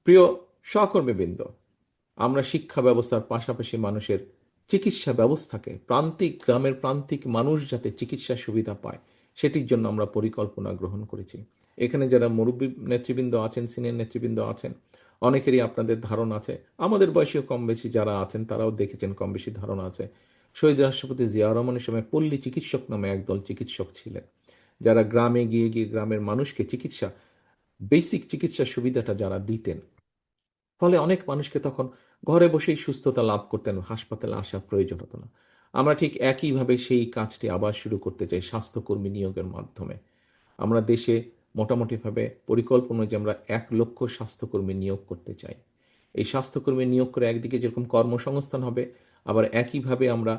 প্রিয় সহকর্মীবৃন্দ, আমরা শিক্ষা ব্যবস্থার পাশাপাশি মানুষের চিকিৎসা ব্যবস্থাকে গ্রামের প্রান্তিক মানুষ যাতে চিকিৎসা সুবিধা পায় সেটির জন্য আমরা পরিকল্পনা গ্রহণ করেছি। এখানে যারা মুরব্বী নেতৃবৃন্দ আছেন, সিনিয়র নেতৃবৃন্দ আছেন, অনেকেরই আপনাদের ধারণা আছে, আমাদের বয়সীয় কম বেশি যারা আছেন তারাও দেখেছেন, কম বেশি ধারণা আছে। শহীদ রাষ্ট্রপতি জিয়া রহমানের সময় পল্লী চিকিৎসক নামে একদল চিকিৎসক ছিলেন, যারা গ্রামে গিয়ে গিয়ে গ্রামের মানুষকে বেসিক চিকিৎসা সুবিধাটা যারা দিতেন। ফলে অনেক মানুষকে তখন ঘরে বসেই সুস্থতা লাভ করতেন, হাসপাতালে আসার প্রয়োজন হতো না। আমরা ঠিক একইভাবে সেই কাজটি আবার শুরু করতে চাই স্বাস্থ্যকর্মী নিয়োগের মাধ্যমে। আমরা দেশে মোটামুটিভাবে পরিকল্পনা যে আমরা 1,00,000 স্বাস্থ্যকর্মী নিয়োগ করতে চাই। এই স্বাস্থ্যকর্মী নিয়োগ করে একদিকে যেরকম কর্মসংস্থান হবে, আবার একইভাবে আমরা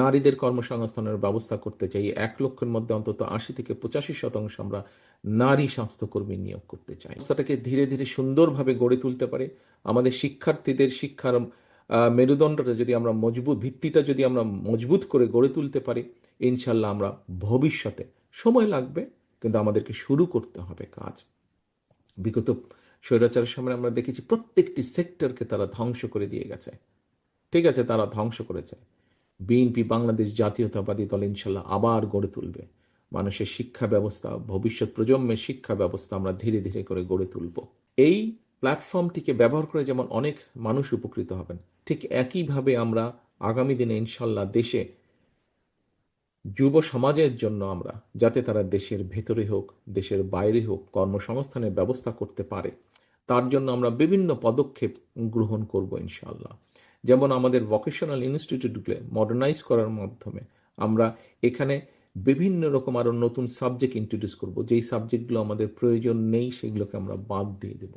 নারীদের কর্মসংস্থানের ব্যবস্থা করতে চাই। 1,00,000-এর মধ্যে অন্তত 80-85% আমরা নারী স্বাস্থ্যকর্মী নিয়োগ করতে চাই। ব্যবস্থাটাকে ধীরে ধীরে সুন্দরভাবে গড়ে তুলতে পারে। আমাদের শিক্ষার্থীদের শিক্ষার মেরুদণ্ডটা যদি আমরা ভিত্তিটা যদি আমরা মজবুত করে গড়ে তুলতে পারি, ইনশাল্লাহ আমরা ভবিষ্যতে, সময় লাগবে কিন্তু আমাদেরকে শুরু করতে হবে কাজ। বিগত স্বৈরাচারের সময় আমরা দেখেছি প্রত্যেকটি সেক্টরকে তারা ধ্বংস করে দিয়ে গেছে। ঠিক আছে, তারা ধ্বংস করেছে। বিএনপি বাংলাদেশ জাতীয়তাবাদী দল ইনশাল্লাহ আবার গড়ে তুলবে। মানুষের শিক্ষা ব্যবস্থা, ভবিষ্যৎ প্রজন্মের শিক্ষা ব্যবস্থা আমরা ধীরে ধীরে করে গড়ে তুলব। এই প্ল্যাটফর্মটিকে ব্যবহার করে যেমন অনেক মানুষ উপকৃত হবেন, ঠিক একইভাবে আমরা আগামী দিনে ইনশাল্লাহ দেশে যুব সমাজের জন্য আমরা যাতে তারা দেশের ভেতরে হোক দেশের বাইরে হোক কর্মসংস্থানের ব্যবস্থা করতে পারে, তার জন্য আমরা বিভিন্ন পদক্ষেপ গ্রহণ করব ইনশাল্লাহ। যেমন আমাদের ভোকেশনাল ইনস্টিটিউটগুলো মডার্নাইজ করার মাধ্যমে আমরা এখানে বিভিন্ন রকম আরও নতুন সাবজেক্ট ইন্ট্রোডিউস করব। যেই সাবজেক্টগুলো আমাদের প্রয়োজন নেই সেগুলোকে আমরা বাদ দিয়ে দেব।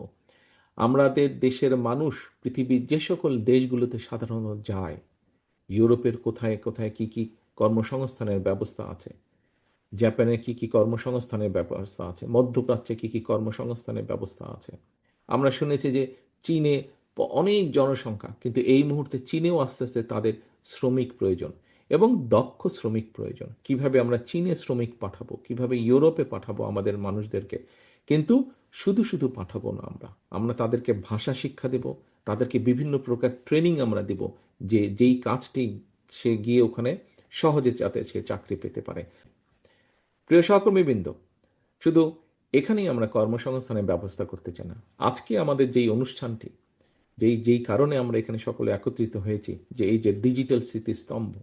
আমাদের দেশের মানুষ পৃথিবীর যে সকল দেশগুলোতে সাধারণত যায়, ইউরোপের কোথায় কোথায় কি কি কর্মসংস্থানের ব্যবস্থা আছে, জাপানে কি কি কর্মসংস্থানের ব্যবস্থা আছে, মধ্যপ্রাচ্যে কি কি কর্মসংস্থানের ব্যবস্থা আছে। আমরা শুনেছি যে চীনে অনেক জনসংখ্যা, কিন্তু এই মুহূর্তে চীনেও আস্তে আস্তে তাদের শ্রমিক প্রয়োজন এবং দক্ষ শ্রমিক প্রয়োজন। কিভাবে আমরা চীনে শ্রমিক পাঠাবো, কিভাবে ইউরোপে পাঠাবো আমাদের মানুষদেরকে, কিন্তু শুধু শুধু পাঠাবো না, আমরা তাদেরকে ভাষা শিক্ষা দেব, তাদেরকে বিভিন্ন প্রকার ট্রেনিং আমরা দেব, যেই কাজটি সে গিয়ে ওখানে সহজে যাতে সে চাকরি পেতে পারে। প্রিয় সহকর্মীবৃন্দ, শুধু এখানেই আমরা কর্মসংস্থানের ব্যবস্থা করতে চাই না। আজকে আমাদের যেই অনুষ্ঠানটি, যেই কারণে আমরা এখানে সকলে একত্রিত হয়েছি, যে এই যে ডিজিটাল স্মৃতিস্তম্ভ,